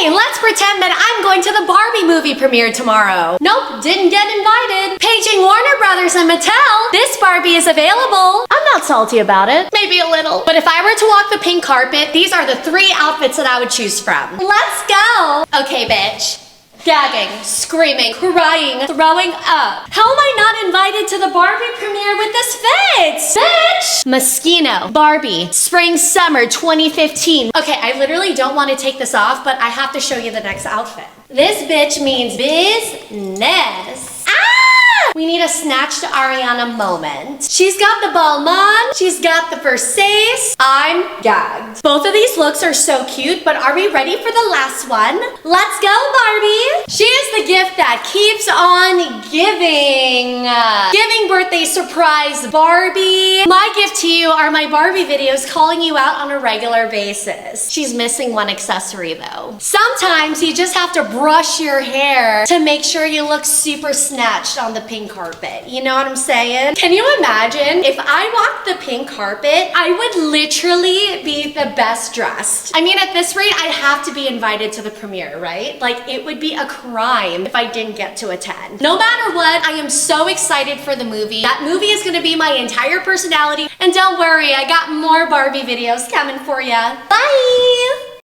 Hey, let's pretend that I'm going to the Barbie movie premiere tomorrow. Nope, didn't get invited. Paging Warner Brothers and Mattel. This Barbie is available. I'm not salty about it. Maybe a little. But if I were to walk the pink carpet, these are the 3 outfits that I would choose from. Let's go. Okay, bitch. Gagging, screaming, crying, throwing up. How am I not invited to the Barbie premiere with this fit? Bitch! Moschino, Barbie, Spring Summer 2015. Okay, I literally don't want to take this off, but I have to show you the next outfit. This bitch means business. We need a snatched Ariana moment. She's got the balmain, she's got the Versace. I'm gagged. Both of these looks are so cute, but are we ready for the last one? Let's go, Barbie. She is the gift that keeps on giving. Giving birthday surprise, Barbie. My gift to you are my Barbie videos calling you out on a regular basis. She's missing one accessory though. Sometimes you just have to brush your hair to make sure you look super snatched on the pink carpet. You know what I'm saying? Can you imagine if I walked the pink carpet, I would literally be the best dressed. I mean, at this rate, I'd have to be invited to the premiere, right? Like, it would be a crime if I didn't get to attend. No matter what, I am so excited for the movie. That movie is gonna be my entire personality. And don't worry, I got more Barbie videos coming for ya. Bye!